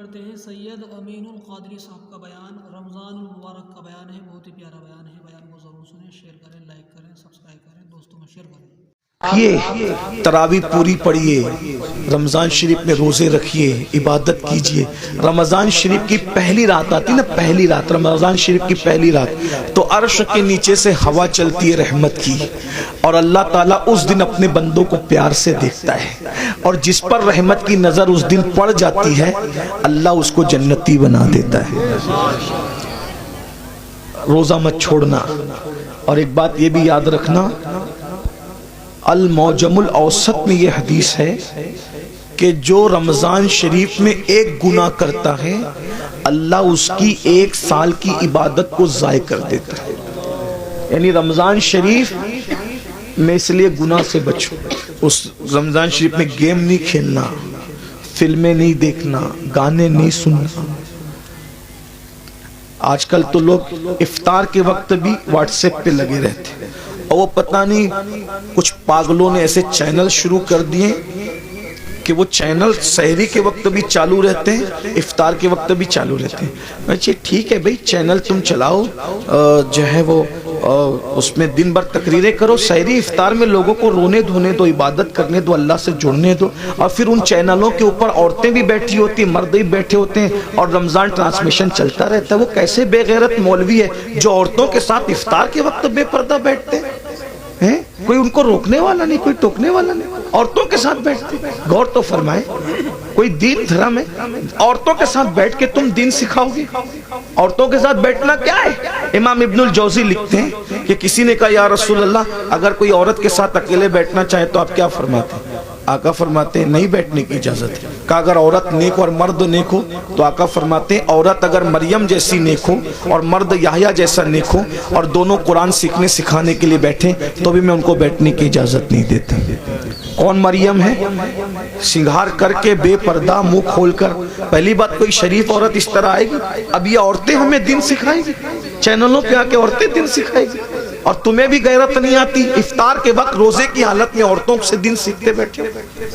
کرتے ہیں سید امین القادری صاحب کا بیان، رمضان المبارک کا بیان ہے، بہت ہی پیارا بیان ہے۔ بیان کو ضرور سنیں، شیئر کریں، لائک کریں، سبسکرائب کریں، دوستوں میں شیئر کریں۔ تراویح پوری پڑھیے، رمضان شریف میں روزے رکھیے، عبادت کیجئے۔ رمضان شریف کی پہلی رات آتی نا، پہلی رات، رمضان شریف کی پہلی رات تو عرش کے نیچے سے ہوا چلتی ہے رحمت کی، اور اللہ تعالیٰ اس دن اپنے بندوں کو پیار سے دیکھتا ہے، اور جس پر رحمت کی نظر اس دن پڑ جاتی ہے اللہ اس کو جنتی بنا دیتا ہے۔ روزہ مت چھوڑنا۔ اور ایک بات یہ بھی یاد رکھنا، المعجم الاوسط میں یہ حدیث ہے کہ جو رمضان شریف میں ایک گناہ کرتا ہے اللہ اس کی 1 سال کی عبادت کو ضائع کر دیتا ہے۔ یعنی رمضان شریف میں اس لیے گناہ سے بچو۔ اس رمضان شریف میں گیم نہیں کھیلنا، فلمیں نہیں دیکھنا، گانے نہیں سننا۔ آج کل تو لوگ افطار کے وقت بھی واٹس ایپ پہ لگے رہتے ہیں، اور وہ پتہ نہیں کچھ پاگلوں نے ایسے چینل شروع کر دیے کہ وہ چینل سحری کے وقت بھی چالو رہتے ہیں، افطار کے وقت بھی چالو رہتے ہیں۔ اچھا ٹھیک ہے بھئی، چینل تم چلاؤ، جو ہے وہ اس میں دن بھر تقریریں کرو، سحری افطار میں لوگوں کو رونے دھونے دو، عبادت کرنے دو، اللہ سے جڑنے دو۔ اور پھر ان چینلوں کے اوپر عورتیں بھی بیٹھی ہوتی ہیں، مرد بھی بیٹھے ہوتے ہیں، اور رمضان ٹرانسمیشن چلتا رہتا ہے۔ وہ کیسے بے غیرت مولوی ہے جو عورتوں کے ساتھ افطار کے وقت بے پردہ بیٹھتے ہیں؟ کوئی ان کو روکنے والا نہیں، کوئی ٹوکنے والا نہیں، عورتوں کے ساتھ بیٹھتے۔ غور تو فرمائے، کوئی دین دھرم ہے؟ عورتوں کے ساتھ بیٹھ کے تم دین سکھاؤ گے؟ عورتوں کے ساتھ بیٹھنا کیا ہے؟ امام ابن الجوزی لکھتے ہیں کہ کسی نے کہا یا رسول اللہ اگر کوئی عورت کے ساتھ اکیلے بیٹھنا چاہے تو آپ کیا فرماتے ہیں؟ آقا فرماتے ہیں نہیں بیٹھنے کی اجازت ہے۔ کہا اگر عورت نیک اور مرد نیک ہو؟ تو آقا فرماتے ہیں عورت اگر مریم جیسی نیک ہو اور مرد یحییٰ جیسا نیک ہو اور دونوں قرآن سیکھنے سکھانے کے لیے بیٹھیں تو بھی میں ان کو بیٹھنے کی اجازت نہیں دیتا۔ کون مریم ہے؟ سنگھار کر کے بے پردہ منہ کھول کر، پہلی بات کوئی شریف عورت اس طرح آئے گی؟ اب یہ عورتیں ہمیں دین سکھائیں گی، چینلوں پہ آ کے عورتیں دین سکھائیں گی، اور تمہیں بھی غیرت نہیں آتی؟ افطار کے وقت روزے کی حالت میں عورتوں سے دین سیکھتے بیٹھے۔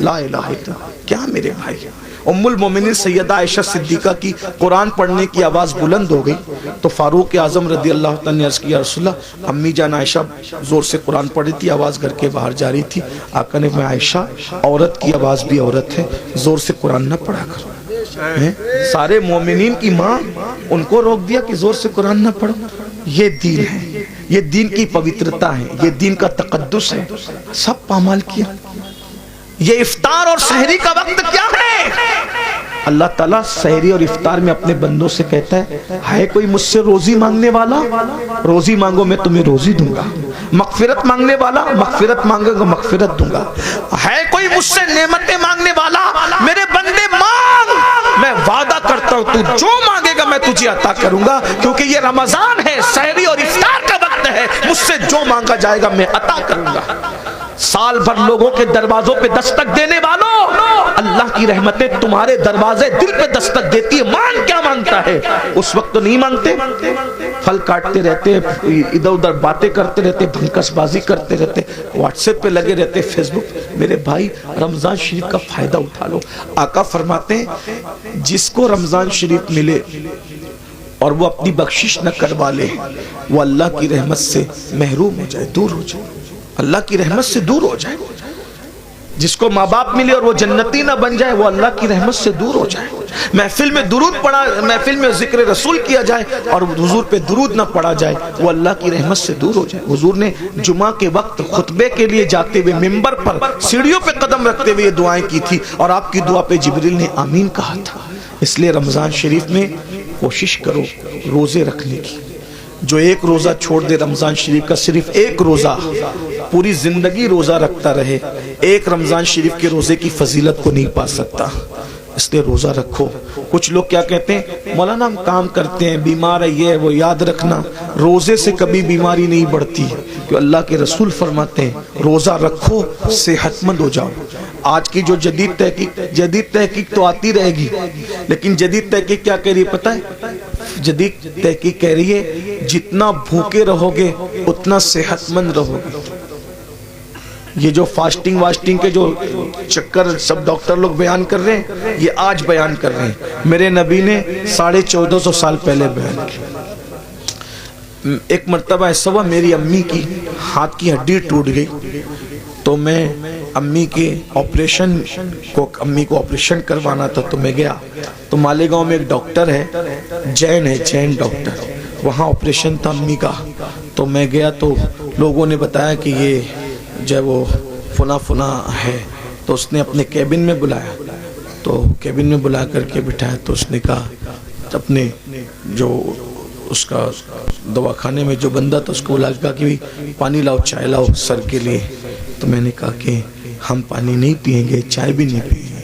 لا الہ الا اللہ۔ کیا میرے بھائی، ام المومنین سیدہ عائشہ صدیقہ کی قرآن پڑھنے کی آواز بلند ہو گئی تو فاروق اعظم رضی اللہ تعالیٰ نے عرض کیا رسول اللہ، امی جان عائشہ زور سے قرآن پڑھی تھی، آواز گھر کے باہر جا رہی تھی۔ آقا نے میں عائشہ عورت کی آواز بھی عورت ہے، زور سے قرآن نہ پڑھا کرو۔ سارے مومنین کی ماں، ان کو روک دیا کہ زور سے قرآن نہ پڑھو۔ یہ دین ہے، یہ دین کی پوترتا ہے، یہ دین کا تقدس ہے، سب پامال کیا۔ یہ افطار اور سحری کا وقت کیا ہے؟ اللہ تعالیٰ سحری اور افطار میں اپنے بندوں سے کہتا ہے کوئی مجھ سے روزی مانگنے والا؟ روزی مانگو میں تمہیں روزی دوں گا۔ مغفرت مانگنے والا؟ مغفرت مانگے گا مغفرت دوں گا۔ ہے کوئی مجھ سے نعمتیں مانگنے والا؟ میرے بندے مانگ، میں وعدہ کرتا ہوں تو جو مانگے گا میں تجھے عطا کروں گا، کیونکہ یہ رمضان ہے، سحری اور افطار کا وقت ہے، مجھ سے جو مانگا جائے گا میں عطا کروں گا۔ سال بھر لوگوں کے دروازوں پہ دستک دینے والوں، اللہ کی رحمتیں تمہارے دروازے دل پہ دستک دیتی ہے۔ مان کیا مانگتا ہے؟ اس وقت تو نہیں مانگتے، پھل کاٹتے رہتے، ادھر ادھر باتیں کرتے رہتے، بھنکس بازی کرتے رہتے، واٹس ایپ پہ لگے رہتے، فیس بک۔ میرے بھائی رمضان شریف کا فائدہ اٹھا لو۔ آقا فرماتے ہیں جس کو رمضان شریف ملے اور وہ اپنی بخشش نہ کروا لے وہ اللہ کی رحمت سے محروم ہو جائے، دور ہو جائے، اللہ کی رحمت سے دور ہو جائے۔ جس کو ماں باپ ملے اور وہ جنتی نہ بن جائے وہ اللہ کی رحمت سے دور ہو جائے۔ محفل میں درود پڑھا، محفل میں ذکر رسول کیا جائے اور حضور پہ درود نہ پڑھا جائے وہ اللہ کی رحمت سے دور ہو جائے۔ حضور نے جمعہ کے وقت خطبے کے لیے جاتے ہوئے ممبر پر سیڑھیوں پہ قدم رکھتے ہوئے یہ دعائیں کی تھی، اور آپ کی دعا پہ جبریل نے آمین کہا تھا۔ اس لیے رمضان شریف میں کوشش کرو روزے رکھنے کی۔ جو ایک روزہ چھوڑ دے رمضان شریف کا، صرف ایک روزہ، پوری زندگی روزہ رکھتا رہے، ایک رمضان شریف کے روزے کی فضیلت کو نہیں پا سکتا۔ اس لیے روزہ رکھو۔ کچھ لوگ کیا کہتے ہیں، مولانا ہم کام کرتے ہیں، بیمار ہے، یہ ہے وہ۔ یاد رکھنا روزے سے کبھی بیماری نہیں بڑھتی، کہ اللہ کے رسول فرماتے ہیں روزہ رکھو صحت مند ہو جاؤ۔ آج کی جو جدید تحقیق تو آتی رہے گی، لیکن جدید تحقیق کیا کہہ رہی ہے پتہ ہے؟ جدید تحقیق کہہ رہی ہے جتنا بھوکے رہو گے اتنا صحت مند رہو گے۔ یہ جو فاسٹنگ واسٹنگ کے جو چکر سب ڈاکٹر لوگ بیان کر رہے ہیں، یہ آج بیان کر رہے ہیں، میرے نبی نے 1450 سال پہلے بیان کیا۔ ایک مرتبہ ایسا ہوا، میری امی کی ہاتھ کی ہڈی ٹوٹ گئی، تو میں امی کو آپریشن کروانا تھا، تو میں گیا۔ تو مالیگاؤں میں ایک ڈاکٹر ہے، جین ڈاکٹر، وہاں آپریشن تھا امی کا۔ تو میں گیا تو لوگوں نے بتایا کہ یہ جو ہے وہ فنا ہے، تو اس نے اپنے کیبن میں بلایا، تو کیبن میں بلا کر کے بٹھایا، تو اس نے کہا اپنے جو اس کا دواخانے میں جو بندہ تھا اس کو بلا کہا کہ پانی لاؤ، چائے لاؤ سر کے لیے۔ تو میں نے کہا کہ ہم پانی نہیں پیئیں گے، چائے بھی نہیں پیئیں گے۔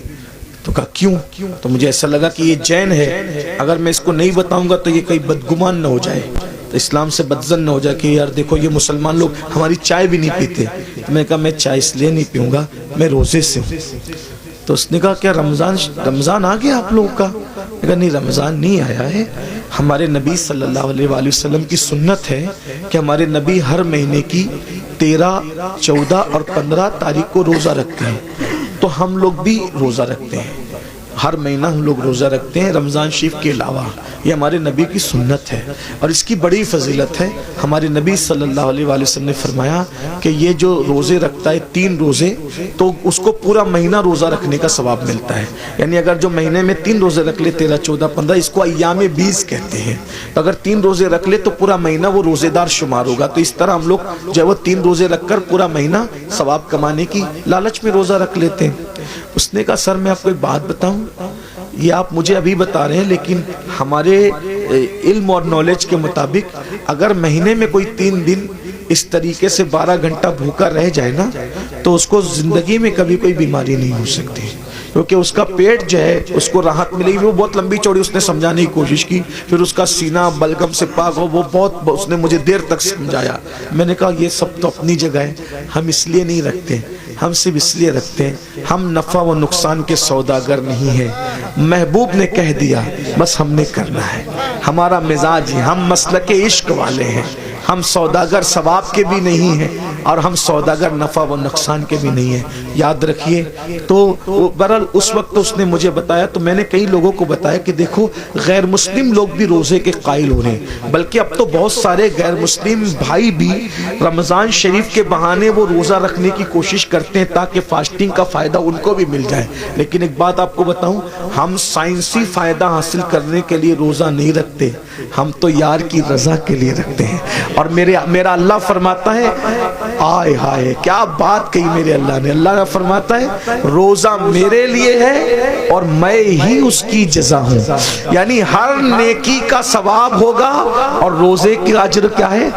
تو کہا کیوں؟ تو مجھے ایسا لگا کہ یہ جین ہے، اگر میں اس کو نہیں بتاؤں گا تو یہ کہیں بدگمان نہ ہو جائے، تو اسلام سے بدزن نہ ہو جائے کہ یار دیکھو یہ مسلمان لوگ ہماری چائے بھی نہیں پیتے۔ تو میں نے کہا میں چائے اس لیے نہیں پیوں گا، میں روزے سے ہوں۔ تو اس نے کہا کیا رمضان آ گیا آپ لوگوں کا؟ میں نے کہا نہیں، رمضان نہیں آیا ہے، ہمارے نبی صلی اللہ علیہ وآلہ وسلم کی سنت ہے کہ ہمارے نبی ہر مہینے کی 13، 14 اور 15 تاریخ کو روزہ رکھتے ہیں، تو ہم لوگ بھی روزہ رکھتے ہیں، ہر مہینہ ہم لوگ روزہ رکھتے ہیں رمضان شریف کے علاوہ، یہ ہمارے نبی کی سنت ہے اور اس کی بڑی فضیلت ہے۔ ہمارے نبی صلی اللہ علیہ وآلہ وسلم نے فرمایا کہ یہ جو روزے رکھتا ہے 3 روزے، تو اس کو پورا مہینہ روزہ رکھنے کا ثواب ملتا ہے۔ یعنی اگر جو مہینے میں 3 روزے رکھ لے، 13، 14، 15، اس کو ایام 20 کہتے ہیں، تو اگر 3 روزے رکھ لے تو پورا مہینہ وہ روزے دار شمار ہوگا۔ تو اس طرح ہم لوگ جو ہے وہ 3 روزے رکھ کر پورا مہینہ ثواب کمانے کی لالچ میں روزہ رکھ لیتے ہیں۔ اس نے کہا سر میں آپ کو ایک بات بتاؤں، یہ آپ مجھے ابھی بتا رہے ہیں، لیکن ہمارے علم اور نالج کے مطابق اگر مہینے میں کوئی 3 دن اس طریقے سے 12 گھنٹہ بھوکا رہ جائے نا، تو اس کو زندگی میں کبھی کوئی بیماری نہیں ہو سکتی، کیونکہ اس کا پیٹ جو ہے اس کو راحت ملے گی۔ وہ بہت لمبی چوڑی اس نے سمجھانے کی کوشش کی، پھر اس کا سینہ بلغم سے پاک ہو، وہ بہت اس نے مجھے دیر تک سمجھایا۔ میں نے کہا یہ سب تو اپنی جگہ ہے، ہم اس لیے نہیں رکھتے، ہم صرف اس لیے رکھتے ہیں ہم نفع و نقصان کے سوداگر نہیں ہیں۔ محبوب نے کہہ دیا بس ہم نے کرنا ہے، ہمارا مزاج ہے، ہم مسلک عشق والے ہیں، ہم سوداگر ثواب کے بھی نہیں ہیں اور ہم سوداگر نفع و نقصان کے بھی نہیں ہیں، یاد رکھیے۔ تو بہرحال اس وقت اس نے مجھے بتایا، تو میں نے کئی لوگوں کو بتایا کہ دیکھو غیر مسلم لوگ بھی روزے کے قائل ہو رہے ہیں، بلکہ اب تو بہت سارے غیر مسلم بھائی بھی رمضان شریف کے بہانے وہ روزہ رکھنے کی کوشش کرتے ہیں تاکہ فاسٹنگ کا فائدہ ان کو بھی مل جائے۔ لیکن ایک بات آپ کو بتاؤں، ہم سائنسی فائدہ حاصل کرنے کے لیے روزہ نہیں رکھتے، ہم تو یار کی رضا کے لیے رکھتے ہیں۔ اور میرا اللہ فرماتا ہے، آئے ہائے کیا بات کہی میرے اللہ نے، اللہ فرماتا ہے روزہ میرے لیے ہے اور میں ہی اس کی جزا ہوں، یعنی ہر نیکی کا ثواب ہوگا اور روزے کی اجر کیا ہے؟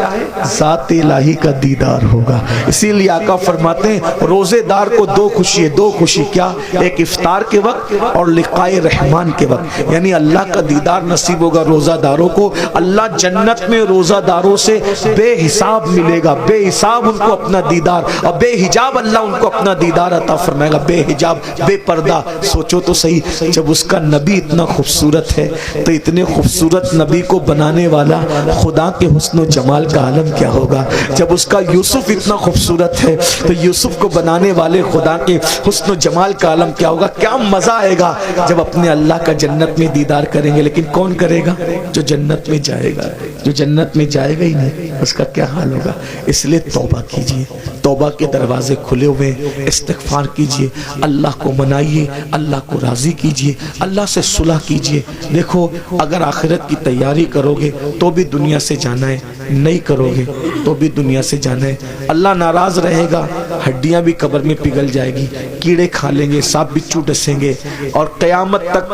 ذات الہی کا دیدار ہوگا۔ اسی لیے آقا فرماتے ہیں روزے دار کو 2 خوشی ہے، 2 خوشی کیا؟ ایک افطار کے وقت اور لقائے رحمان کے وقت، یعنی اللہ کا دیدار نصیب ہوگا روزہ داروں کو۔ اللہ جنت میں روزہ داروں سے بے حساب ملے گا، بے حساب ان کو اپنا دیدار، اور بے حجاب اللہ ان کو اپنا دیدار عطا فرمائے گا، بے حجاب، بے پردہ۔ سوچو تو صحیح، جب اس کا نبی اتنا خوبصورت ہے تو اتنے خوبصورت نبی کو بنانے والا خدا کے حسن و جمال کا عالم کیا ہوگا۔ جب اس کا یوسف اتنا خوبصورت ہے تو یوسف کو بنانے والے خدا کے حسن و جمال کا عالم کیا ہوگا۔ کیا مزہ آئے گا جب اپنے اللہ کا جنت میں دیدار کریں گے۔ لیکن کون کرے گا؟ جو جنت میں جائے گا، جو جنت میں جائے گا ہی نہیں اس کا کیا حال ہوگا۔ اس لیے توبہ کیجئے، توبہ کے دروازے کھلے ہوئے، استغفار کیجئے، اللہ کو منائیے، اللہ کو راضی کیجئے، اللہ سے صلح کیجئے۔ دیکھو اگر آخرت کی تیاری کرو گے تو بھی دنیا سے جانا ہے، نہیں کرو گے تو بھی دنیا سے جانا ہے۔ اللہ ناراض رہے گا، ہڈیاں بھی قبر میں پگھل جائے گی، کیڑے کھا لیں گے، سانپ بچھو ڈسیں گے، اور قیامت تک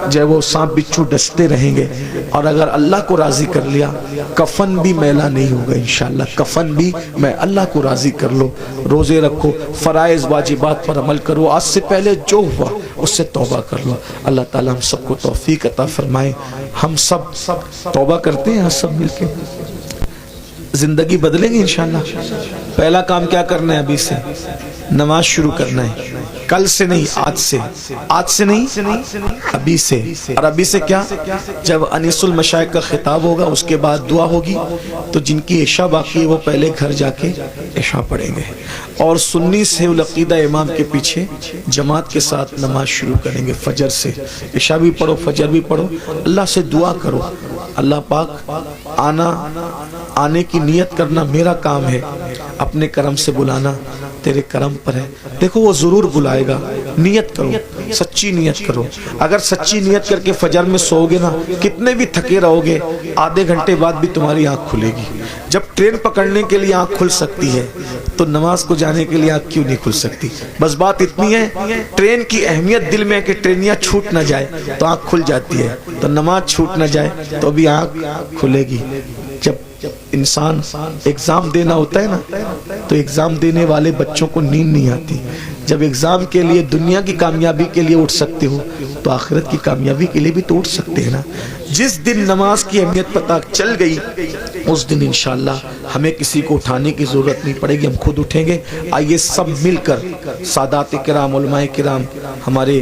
جو ہے وہ سانپ بچھو ڈستے رہیں گے۔ اور اگر اللہ کو راضی کر لیا کفن بھی میلا نہیں ہوگا انشاءاللہ، کفن بھی میں اللہ کو راضی کر لو، روزے رکھو، فرائض واجبات پر عمل کرو، آج سے پہلے جو ہوا اس سے توبہ کر لو۔ اللہ تعالیٰ ہم سب کو توفیق عطا فرمائے۔ ہم سب توبہ کرتے ہیں سب مل کے، زندگی بدلیں گے انشاءاللہ۔ پہلا کام کیا کرنا ہے ابھی سے؟ نماز شروع کرنا ہے، کل سے نہیں، آج سے نہیں، ابھی سے۔ اور ابھی سے کیا؟ جب انیس المشائخ کا خطاب ہوگا اس کے بعد دعا ہوگی، تو جن کی عشاء باقی ہے وہ پہلے گھر جا کے عشاء پڑھیں گے، اور سنی سے العقیدہ امام کے پیچھے جماعت کے ساتھ نماز شروع کریں گے فجر سے۔ عشاء بھی پڑھو، فجر بھی پڑھو، اللہ سے دعا کرو، اللہ پاک آنے کی نیت کرنا میرا کام ہے، اپنے کرم سے بلانا تیرے کرم پر ہے۔ دیکھو وہ ضرور بلائے گا، نیت کرو، سچی نیت کرو۔ اگر سچی نیت کر کے فجر میں سو گے نا، کتنے بھی تھکے رہو گے، آدھے گھنٹے بعد بھی تمہاری آنکھ کھلے گی۔ جب ٹرین پکڑنے کے لیے آنکھ کھل سکتی ہے تو نماز کو جانے کے لیے آنکھ کیوں نہیں کھل سکتی؟ بس بات اتنی ہے، ٹرین کی اہمیت دل میں ہے کہ ٹرینیاں چھوٹ نہ جائے تو آنکھ کھل جاتی ہے، تو نماز چھوٹ نہ جائے تو بھی آنکھ کھلے گی۔ جب انسان ایگزام دینا ہوتا ہے نا، تو ایگزام دینے والے بچوں کو نیند نہیں آتی۔ جب ایگزام کے لیے دنیا کی کامیابی کے لیے اٹھ سکتے ہو تو آخرت کی کامیابی کے لیے بھی تو اٹھ سکتے ہیں نا۔ جس دن نماز کی اہمیت پتہ چل گئی اس دن انشاءاللہ ہمیں کسی کو اٹھانے کی ضرورت نہیں پڑے گی، ہم خود اٹھیں گے۔ آئیے سب مل کر، سادات کرام، علماء کرام، ہمارے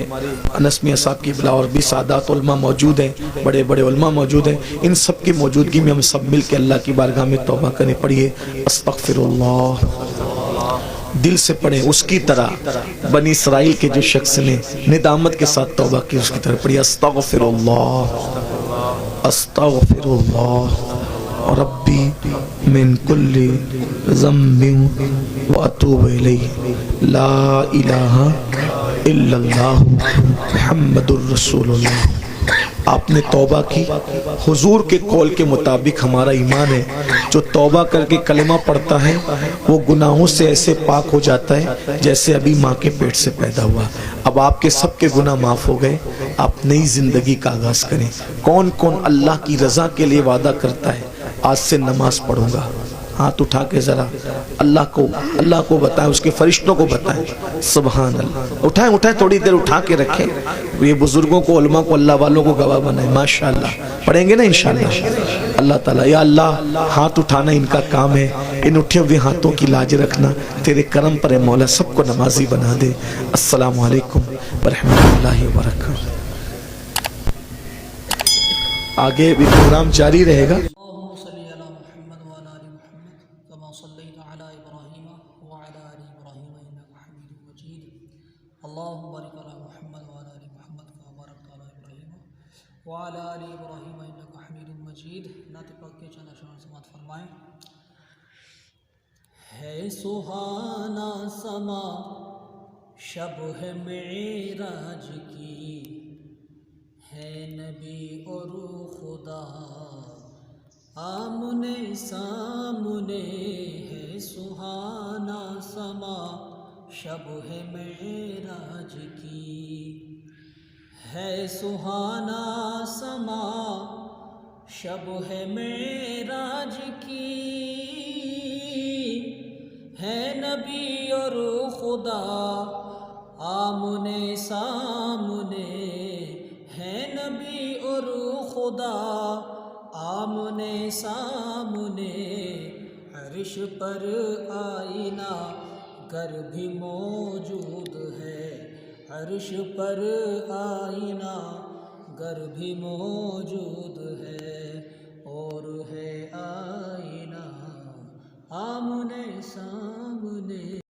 انس میاں صاحب کی بلا اور بھی سادات علماء موجود ہیں، بڑے بڑے علماء موجود ہیں، ان سب کی موجودگی میں ہم سب مل کے اللہ کی بارگاہ میں توبہ کریں۔ پڑھیے استغفر اللہ، دل سے پڑھیں اس کی طرح بنی اسرائیل کے جو شخص نے ندامت کے ساتھ توبہ کی اس کی طرح پڑھیے استغفر اللہ، استغفر اللہ ربی من کل ذنب واتوب الیہ، لا الہ الا اللہ محمد الرسول اللہ۔ آپ نے توبہ کی، حضور کے قول کے مطابق ہمارا ایمان ہے، جو توبہ کر کے کلمہ پڑھتا ہے وہ گناہوں سے ایسے پاک ہو جاتا ہے جیسے ابھی ماں کے پیٹ سے پیدا ہوا۔ اب آپ کے سب کے گناہ معاف ہو گئے، آپ نئی زندگی کا آغاز کریں۔ کون کون اللہ کی رضا کے لیے وعدہ کرتا ہے آج سے نماز پڑھوں گا؟ ہاتھ اٹھا کے ذرا اللہ کو بتائیں، اس کے فرشتوں کو بتائیں۔ سبحان اللہ، اٹھائیں تھوڑی دیر اٹھا کے رکھیں، یہ بزرگوں کو، علماء کو، اللہ والوں کو گواہ بنائیں۔ ماشاءاللہ پڑھیں گے نا انشاءاللہ اللہ تعالیٰ۔ یا اللہ، ہاتھ اٹھانا ان کا کام ہے، ان اٹھے ہوئے ہاتھوں کی لاج رکھنا تیرے کرم پر ہے مولا، سب کو نمازی بنا دے۔ السلام علیکم ورحمۃ اللہ وبرکاتہ۔ آگے بھی پروگرام جاری رہے گا۔ اللهم بارك على محمد وعلى ال محمد كما باركت على ابراهيم وعلى ال ابراهيم انك حميد مجيد۔ نعت پاک کے چند اشعار سماعت فرمائیں۔ ہے سہانا سما شب ہے معراج کی، ہے نبی اور خدا آمنے سامنے، ہے سہانا سما شب ہے معراج کی، ہے سہانا سما شب ہے معراج کی، ہے نبی اور خدا آمنے سامنے، ہے نبی اور خدا آمنے سامنے، عرش پر آئینہ گر بھی موجود ہے، عرش پر آئینہ گر بھی موجود ہے، اور ہے آئینہ آمنے سامنے۔